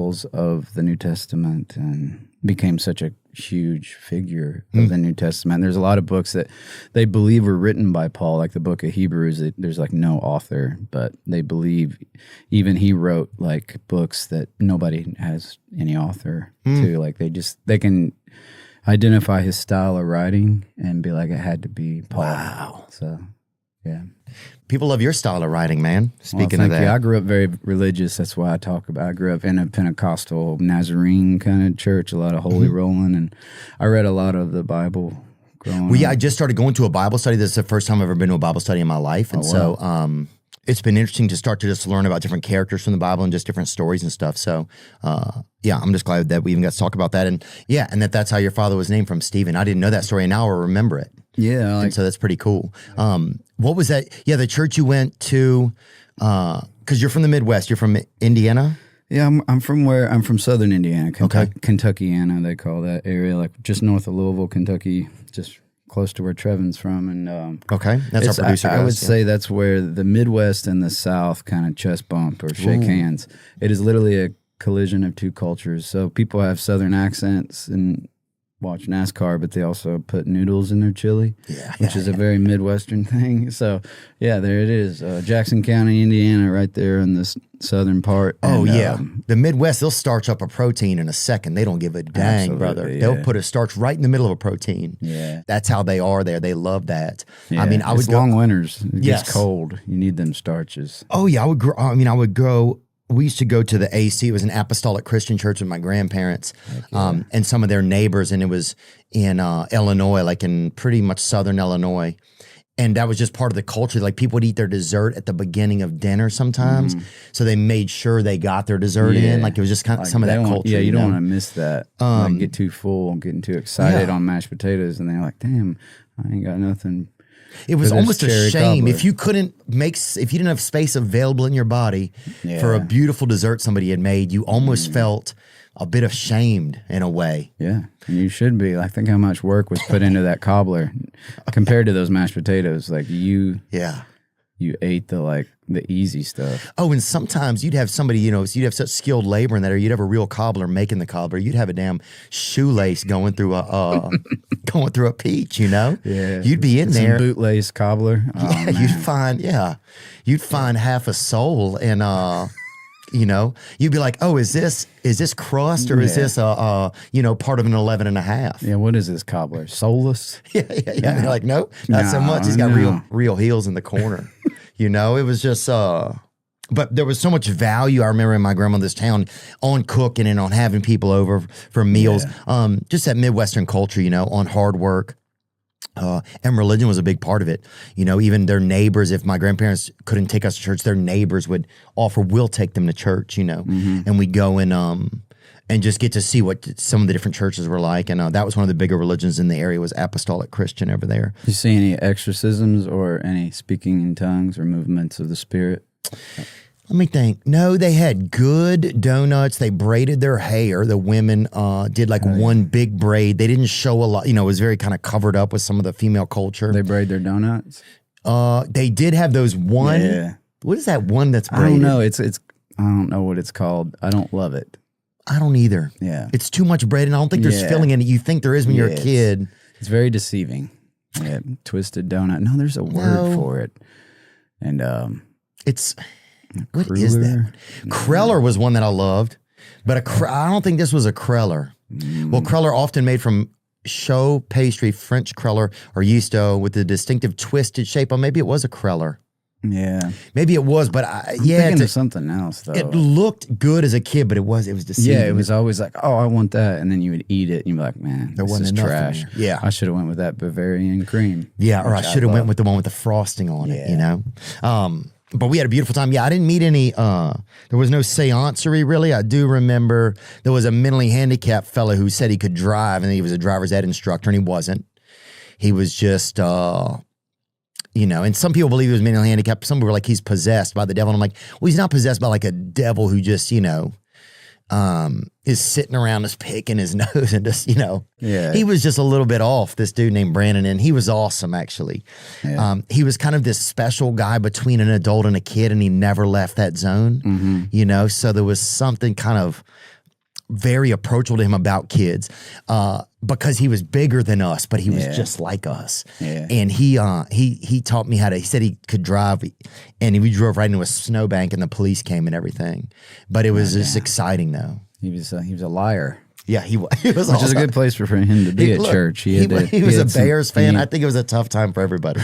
epistles of the New Testament and became such a huge figure of the New Testament. There's a lot of books that they believe were written by Paul, like the book of Hebrews. There's like no author, but they believe even he wrote like books that nobody has any author to. Like they can identify his style of writing and be like, it had to be Paul. Wow. So, yeah. People love your style of writing, man. Speaking of that. You. I grew up very religious. That's why I talk about. I grew up in a Pentecostal Nazarene kind of church, a lot of holy rolling, and I read a lot of the Bible growing up. I just started going to a Bible study. This is the first time I've ever been to a Bible study in my life, and so it's been interesting to start to just learn about different characters from the Bible and just different stories and stuff. So, I'm just glad that we even got to talk about that, and that's how your father was named, from Stephen. I didn't know that story, and now I remember it. Yeah, and so that's pretty cool. What was that? Yeah, the church you went to, because you're from the Midwest. You're from Indiana? Yeah, I'm from southern Indiana, Kentuckiana, they call that area, like just north of Louisville, Kentucky, just close to where Trevin's from. And that's our producer. I would say that's where the Midwest and the South kind of chest bump or shake hands. It is literally a collision of two cultures. So people have southern accents and watch NASCAR, but they also put noodles in their chili, which is a very Midwestern thing. So, yeah, there it is. Jackson County, Indiana, right there in this southern part. The Midwest, they'll starch up a protein in a second. They don't give a dang, brother. Yeah. They'll put a starch right in the middle of a protein. Yeah. That's how they are there. They love that. Yeah. I mean, I would go. Long winters. It gets cold. You need them starches. Oh, yeah. I would go. We used to go to the AC. It was an apostolic Christian church with my grandparents and some of their neighbors. And it was in Illinois, like in pretty much southern Illinois. And that was just part of the culture. Like people would eat their dessert at the beginning of dinner sometimes. So they made sure they got their dessert in. Like it was just kind of some of that culture. Yeah, you don't want to miss that. Like get too full, getting too excited on mashed potatoes. And they're like, damn, I ain't got nothing. It was almost a shame cobbler. if you didn't have space available in your body for a beautiful dessert somebody had made. You almost felt a bit ashamed in a way. Yeah, and you should be. Like, think how much work was put into that cobbler compared to those mashed potatoes. Like you ate the easy stuff. Oh, and sometimes you'd have somebody, you'd have such skilled labor in that, or you'd have a real cobbler making the cobbler. You'd have a damn shoelace going through a peach. Yeah, you'd be in there, some bootlace cobbler. you'd find half a soul, and you'd be like, oh, is this crust, or is this part of an 11 and a half? Yeah, what is this cobbler? Soulless? Yeah. And you're like, nope, not so much. He's got real heels in the corner. It was just, but there was so much value, I remember, in my grandmother's town on cooking and on having people over for meals. Just that Midwestern culture, on hard work. And religion was a big part of it. Even their neighbors, if my grandparents couldn't take us to church, their neighbors would offer, we'll take them to church, and we'd go and just get to see what some of the different churches were like. And that was one of the bigger religions in the area, was apostolic Christian over there. Did you see any exorcisms or any speaking in tongues or movements of the Spirit? Let me think. No, they had good donuts. They braided their hair. The women did one big braid. They didn't show a lot. It was very kind of covered up with some of the female culture. They braid their donuts? They did have those one. Yeah. What is that one that's braided? I don't know. It's I don't know what it's called. I don't love it. I don't either. Yeah. It's too much bread, and I don't think there's filling in it. You think there is when you're a kid. It's very deceiving. Yeah, twisted donut. No, there's a word for it. And it's... What is that? Kreller was one that I loved, but I don't think this was a Kreller. Well, Kreller often made from choux pastry, French Kreller, or yeast dough with a distinctive twisted shape. Or maybe it was a Kreller. Yeah. Maybe it was, but I'm thinking of something else, though. It looked good as a kid, but it was deceiving. Yeah, it was always like, oh, I want that. And then you would eat it, and you'd be like, man, this is trash. Yeah. I should have went with that Bavarian cream. Yeah, or I should have went with the one with the frosting on it, But we had a beautiful time. Yeah, I didn't meet any, there was no seancery, really. I do remember there was a mentally handicapped fellow who said he could drive, and he was a driver's ed instructor, and he wasn't. He was just, and some people believe he was mentally handicapped. Some people were like, he's possessed by the devil. And I'm like, well, he's not possessed by like a devil who just, is sitting around us picking his nose and just, he was just a little bit off, this dude named Brandon, and he was awesome, actually. Yeah. He was kind of this special guy between an adult and a kid, and he never left that zone, so there was something kind of very approachable to him about kids because he was bigger than us, but he was just like us. Yeah. And he taught me he said he could drive, and we drove right into a snowbank, and the police came and everything. But it was just exciting, though. He was a liar. Yeah, he was. Which awesome. Is a good place for him to be at church. He was a Bears fan. I think it was a tough time for everybody.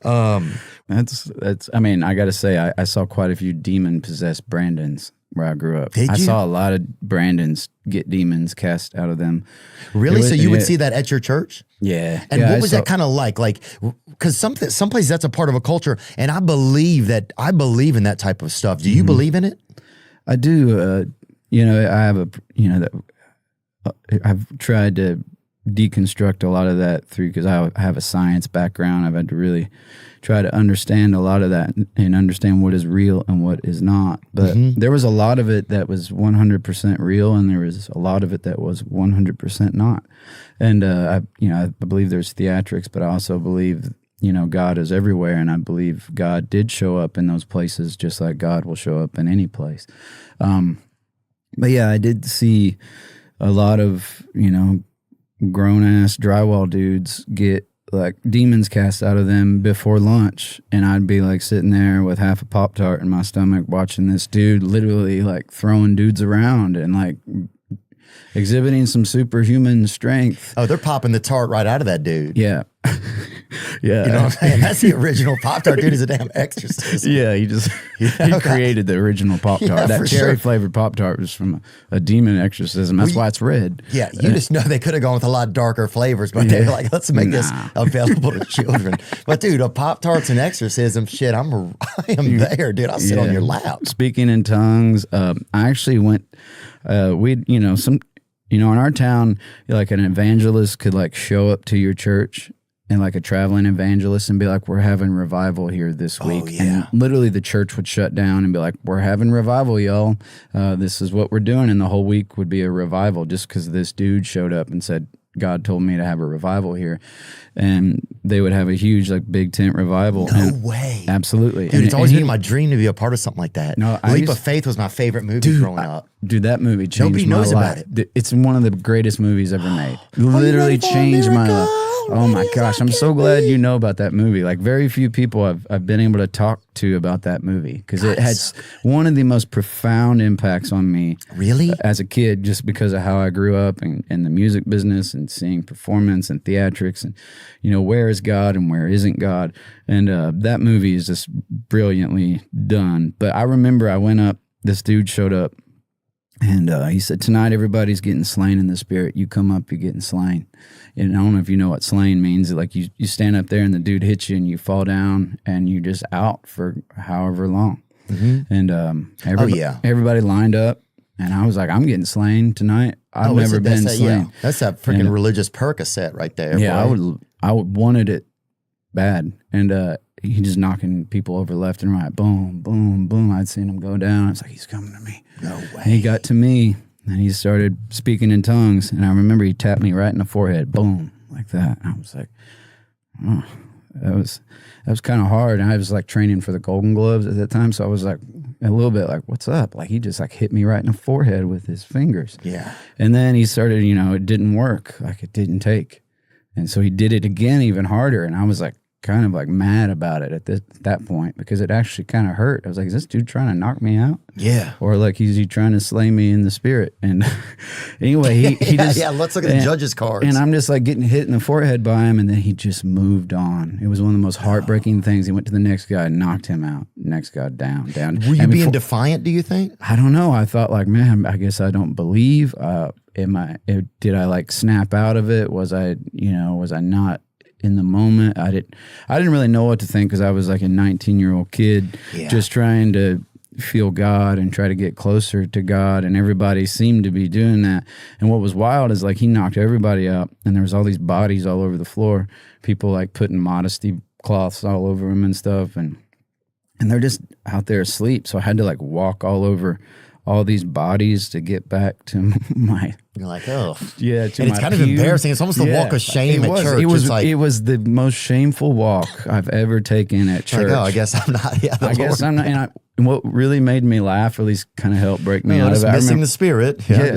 That's. I mean, I got to say, I saw quite a few demon-possessed Brandons where I grew up. Did you? I saw a lot of Brandons get demons cast out of them. Really? So you would see that at your church? Yeah. And what was that kind of like? Like, because some places that's a part of a culture, and I believe in that type of stuff. Do you believe in it? I do. I have I've tried to deconstruct a lot of that through, because I have a science background. I've had to really try to understand a lot of that and understand what is real and what is not. But there was a lot of it that was 100% real, and there was a lot of it that was 100% not. And I believe there's theatrics, but I also believe God is everywhere, and I believe God did show up in those places just like God will show up in any place. But yeah, I did see a lot of, grown-ass drywall dudes get like demons cast out of them before lunch, and I'd be like sitting there with half a Pop-Tart in my stomach watching this dude literally like throwing dudes around and like exhibiting some superhuman strength. Oh, they're popping the tart right out of that dude. Yeah. Yeah. You know what I'm saying? That's the original Pop-Tart. Dude is a damn exorcist. Yeah, he created the original Pop-Tart. That cherry-flavored Pop-Tart was from a demon exorcism. That's why it's red. Yeah, you just know they could have gone with a lot darker flavors, but they're like, let's make this available to children. But dude, a Pop-Tarts and exorcism, shit, I am there, dude. I'll sit on your lap. Speaking in tongues, I actually went, in our town, like an evangelist could like show up to your church, and like a traveling evangelist, and be like, we're having revival here this week. Oh, yeah. And literally the church would shut down and be like, we're having revival, y'all. This is what we're doing. And the whole week would be a revival just because this dude showed up and said, God told me to have a revival here. And they would have a huge, like, big tent revival. No way. Absolutely. Dude, it's always been my dream to be a part of something like that. No, Leap of Faith was my favorite movie growing up. Dude, that movie changed my life. Nobody knows about it. It's one of the greatest movies ever made. Literally changed my life. Oh my gosh, I'm so glad you know about that movie. Like, very few people I've been able to talk to about that movie, because it had one of the most profound impacts on me. Really? As a kid, just because of how I grew up and the music business and seeing performance and theatrics and, where is God and where isn't God. And that movie is just brilliantly done. But I remember I went up, this dude showed up, and he said, tonight everybody's getting slain in the spirit. You come up, you're getting slain. And I don't know if you know what slain means. Like you stand up there and the dude hits you and you fall down and you're just out for however long. Mm-hmm. And everybody lined up, and I was like, I'm getting slain tonight. I've never been slain. Yeah. That's that freaking religious Percocet right there. Yeah, I wanted it bad. And he just knocking people over left and right. Boom, boom, boom. I'd seen him go down. I was like, he's coming to me. No way. And he got to me, and he started speaking in tongues. And I remember he tapped me right in the forehead. Boom, like that. And I was like, oh, that was kind of hard. And I was like training for the Golden Globes at that time. So I was like a little bit like, what's up? Like, he just like hit me right in the forehead with his fingers. Yeah. And then he started, it didn't work. Like, it didn't take. And so he did it again even harder. And I was like, kind of like mad about it at that point, because it actually kind of hurt. I was like, is this dude trying to knock me out? Yeah. Or like, is he trying to slay me in the spirit? And anyway, he just... Yeah, let's look at the judge's cards. And I'm just like getting hit in the forehead by him, and then he just moved on. It was one of the most heartbreaking things. He went to the next guy and knocked him out. Next guy down. Were you being defiant, do you think? I don't know. I thought like, man, I guess I don't believe. Did I like snap out of it? Was I not in the moment? I didn't really know what to think, because I was like a 19-year-old kid just trying to feel God and try to get closer to God, and everybody seemed to be doing that. And what was wild is like he knocked everybody out, and there was all these bodies all over the floor, people like putting modesty cloths all over them and stuff, and they're just out there asleep. So I had to like walk all over all these bodies to get back to my... You're like, oh. Yeah, and it's kind of embarrassing. It's almost the walk of shame at church. It was the most shameful walk I've ever taken at church. Like, oh, I guess I'm not. Yeah, I guess I'm not. And what really made me laugh, or at least kind of helped break me out of it. Missing the spirit. Yeah.